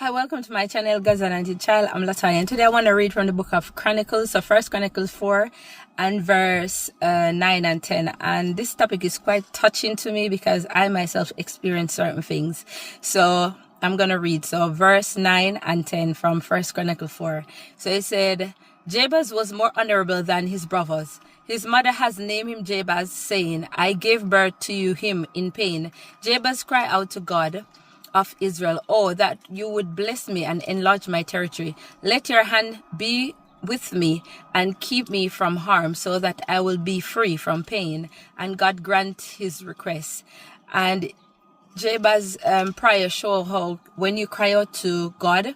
Hi, welcome to my channel, God's Anointed Child. I'm Latoya, and today I want to read from the book of Chronicles, so First Chronicles 4 and verse 9 and 10. And this topic is quite touching to me because I myself experienced certain things. So I'm going to read. So verse 9 and 10 from First Chronicles 4. So it said, Jabez was more honorable than his brothers. His mother has named him Jabez, saying, I gave birth to you him in pain. Jabez cried out to God of Israel, oh, that you would bless me and enlarge my territory. Let your hand be with me and keep me from harm, so that I will be free from pain. And God grant his request. And Jabez's prayer show how when you cry out to God,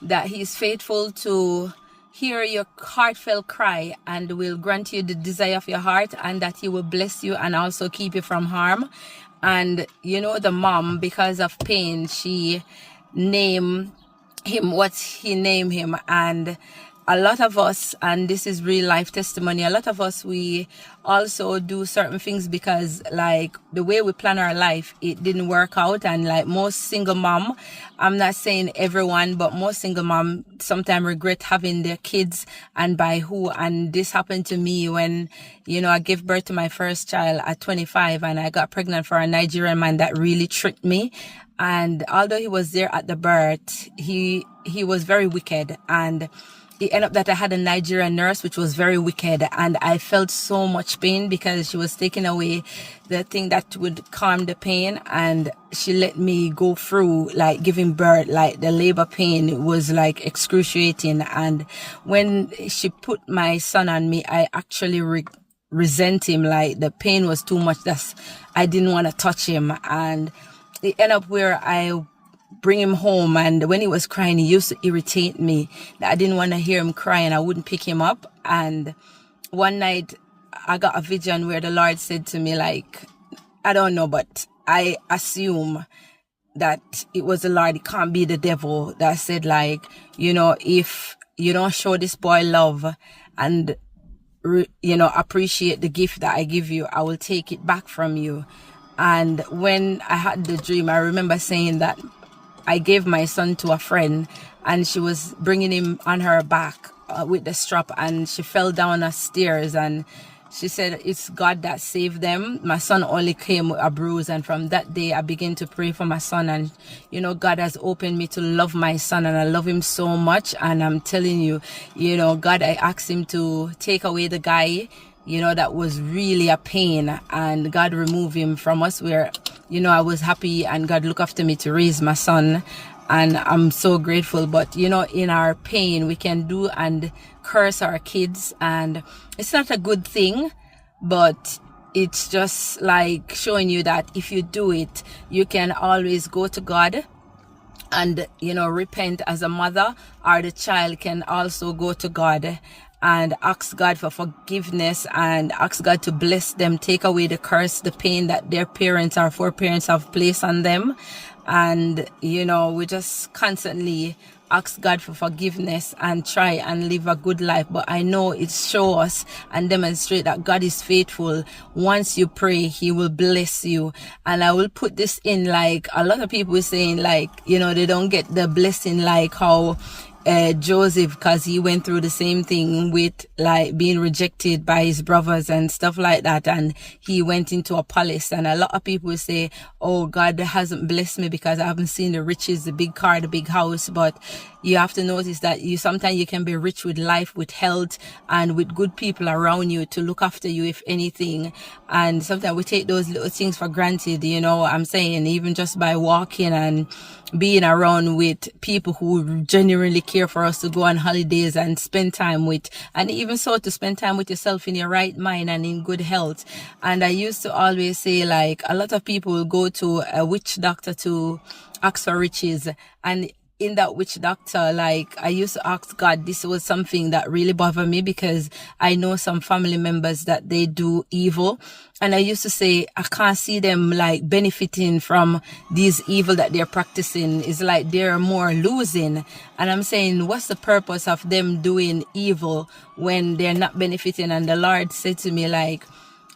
that he is faithful to hear your heartfelt cry and will grant you the desire of your heart, and that he will bless you and also keep you from harm. And you know, the mom, because of pain, she named him what he named him. And a lot of us, and this is real life testimony, a lot of us, we also do certain things because like the way we plan our life, it didn't work out. And like most single mom, I'm not saying everyone, but most single mom sometimes regret having their kids and by who. And this happened to me when, you know, I gave birth to my first child at 25 and I got pregnant for a Nigerian man that really tricked me. And although he was there at the birth, he was very wicked. And it ended up that I had a Nigerian nurse, which was very wicked. And I felt so much pain because she was taking away the thing that would calm the pain. And she let me go through like giving birth, like the labor pain was like excruciating. And when she put my son on me, I actually resent him. Like the pain was too much. I didn't want to touch him. And it ended up where I bring him home, and when he was crying, he used to irritate me. I didn't want to hear him cry and I wouldn't pick him up. And one night I got a vision where the Lord said to me, like, I don't know, but I assume that it was the Lord. It can't be the devil that said, like, you know, if you don't show this boy love and you know, appreciate the gift that I give you, I will take it back from you. And when I had the dream, I remember saying that I gave my son to a friend and she was bringing him on her back with the strap, and she fell down the stairs, and she said it's God that saved them. My son only came with a bruise. And from that day I began to pray for my son, and you know, God has opened me to love my son, and I love him so much. And I'm telling you, you know, God, I asked him to take away the guy, you know, that was really a pain, and God removed him from us, where, you know, I was happy and God looked after me to raise my son, and I'm so grateful. But you know, in our pain we can do and curse our kids, and it's not a good thing, but it's just like showing you that if you do it, you can always go to God and, you know, repent. As a mother, or the child can also go to God and ask God for forgiveness and ask God to bless them, take away the curse, the pain that their parents or foreparents have placed on them. And, you know, we just constantly ask God for forgiveness and try and live a good life. But I know it shows us and demonstrate that God is faithful. Once you pray, he will bless you. And I will put this in, like, a lot of people are saying, like, you know, they don't get the blessing like how Joseph, because he went through the same thing with like being rejected by his brothers and stuff like that, and he went into a palace. And a lot of people say, oh, God hasn't blessed me because I haven't seen the riches, the big car, the big house. But you have to notice that sometimes you can be rich with life, with health, and with good people around you to look after you, if anything. And sometimes we take those little things for granted, you know what I'm saying, even just by walking and being around with people who genuinely care for us to go on holidays and spend time with, and even so to spend time with yourself in your right mind and in good health. And I used to always say, like, a lot of people will go to a witch doctor to ask for riches, and in that witch doctor, like, I used to ask God, this was something that really bothered me because I know some family members that they do evil. And I used to say, I can't see them like benefiting from these evil that they're practicing. It's like they're more losing. And I'm saying, what's the purpose of them doing evil when they're not benefiting? And the Lord said to me, like,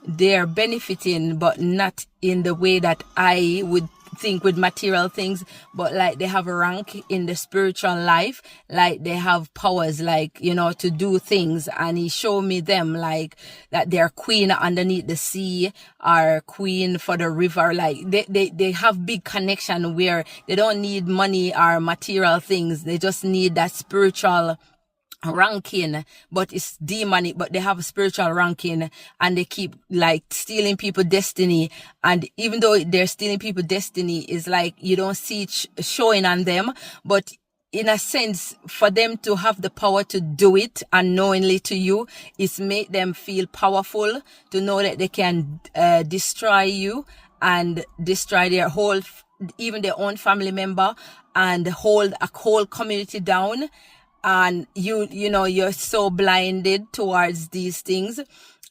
they're benefiting, but not in the way that I would think with material things, but like they have a rank in the spiritual life, like they have powers, like, you know, to do things. And he showed me them, like that they're queen underneath the sea, or queen for the river. Like they have big connection where they don't need money or material things. They just need that spiritual ranking, but it's demonic, but they have a spiritual ranking, and they keep like stealing people's destiny. And even though they're stealing people's destiny, is like you don't see it showing on them, but in a sense, for them to have the power to do it unknowingly to you, it's make them feel powerful, to know that they can destroy you and destroy their whole, even their own family member, and hold a whole community down. And you know, you're so blinded towards these things.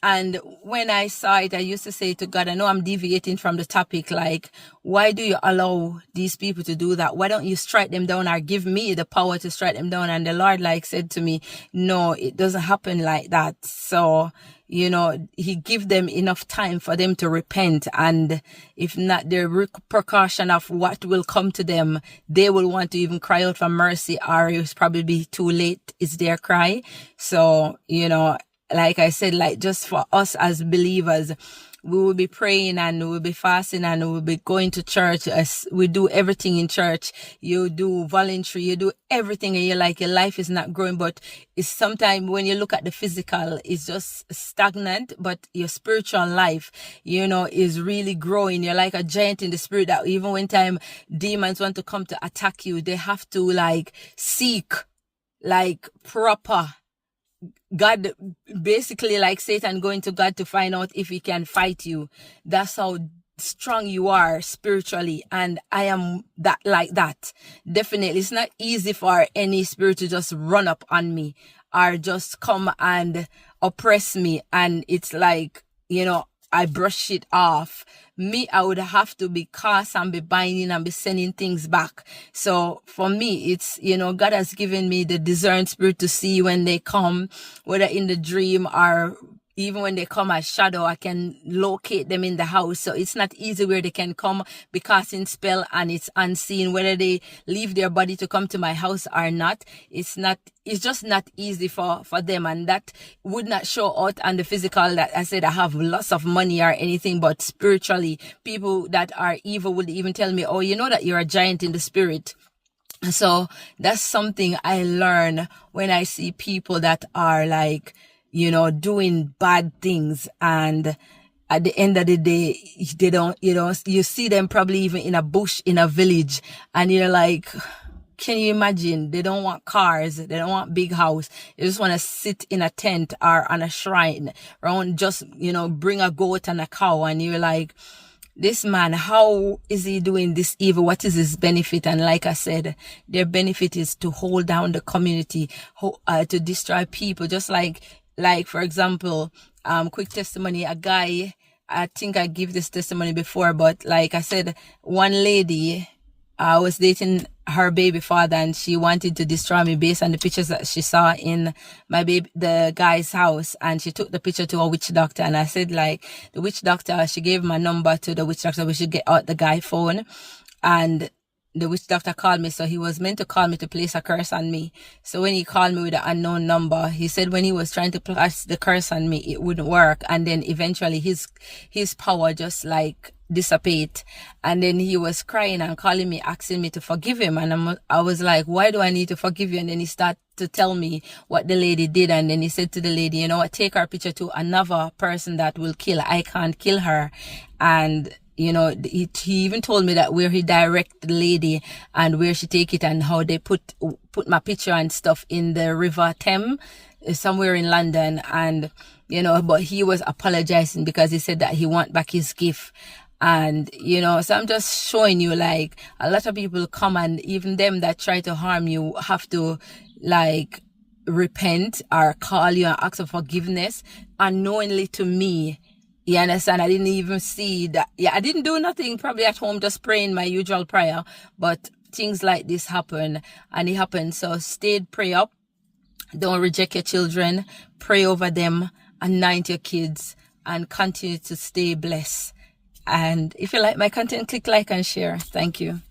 And when I saw it, I used to say to God, I know I'm deviating from the topic, like, why do you allow these people to do that? Why don't you strike them down, or give me the power to strike them down? And the Lord like said to me, no, it doesn't happen like that. So, you know, he give them enough time for them to repent. And if not, the repercussion of what will come to them, they will want to even cry out for mercy, or it's probably be too late. It's their cry. So, you know, like I said, like just for us as believers, we will be praying and we will be fasting and we will be going to church. As we do everything in church, you do voluntary, you do everything, and you're like, your life is not growing. But it's sometimes when you look at the physical, it's just stagnant, but your spiritual life, you know, is really growing. You're like a giant in the spirit, that even when time demons want to come to attack you, they have to like seek like proper God, basically like Satan going to God to find out if he can fight you. That's how strong you are spiritually. And I am that, like that. Definitely. It's not easy for any spirit to just run up on me or just come and oppress me. And it's like, you know, I brush it off. Me, I would have to be cast and be binding and be sending things back. So for me, it's, you know, God has given me the discerned spirit to see when they come, whether in the dream or even when they come as shadow, I can locate them in the house. So it's not easy where they can come be casting spell and it's unseen, whether they leave their body to come to my house or not. It's just not easy for them. And that would not show out on the physical, that I said I have lots of money or anything, but spiritually, people that are evil would even tell me, oh, you know that you're a giant in the spirit. So that's something I learn when I see people that are like, you know, doing bad things, and at the end of the day, they don't, you know, you see them probably even in a bush in a village, and you're like, can you imagine? They don't want cars, they don't want big house, they just want to sit in a tent or on a shrine, or just, you know, bring a goat and a cow, and you're like, this man, how is he doing this evil? What is his benefit? And like I said, their benefit is to hold down the community, to destroy people. Just like for example, quick testimony, a guy, I think I give this testimony before, but like I said, one lady, I was dating her baby father, and she wanted to destroy me based on the pictures that she saw in the guy's house. And she took the picture to a witch doctor, and I said, like, the witch doctor, she gave my number to the witch doctor, we should get out the guy phone. And the witch doctor called me, so he was meant to call me to place a curse on me. So when he called me with an unknown number, he said when he was trying to place the curse on me, it wouldn't work. And then eventually his power just like dissipate. And then he was crying and calling me, asking me to forgive him. And I was like, why do I need to forgive you? And then he started to tell me what the lady did. And then he said to the lady, you know what, take her picture to another person that will kill. I can't kill her. And you know, he even told me that where he direct the lady and where she take it, and how they put my picture and stuff in the River Thames somewhere in London. And, you know, but he was apologizing because he said that he want back his gift. And, you know, so I'm just showing you, like, a lot of people come, and even them that try to harm you have to, like, repent or call you and ask for forgiveness unknowingly to me. You understand? I didn't even see that. Yeah, I didn't do nothing, probably at home, just praying my usual prayer. But things like this happen, and it happened. So pray up. Don't reject your children. Pray over them. Anoint your kids, and continue to stay blessed. And if you like my content, click like and share. Thank you.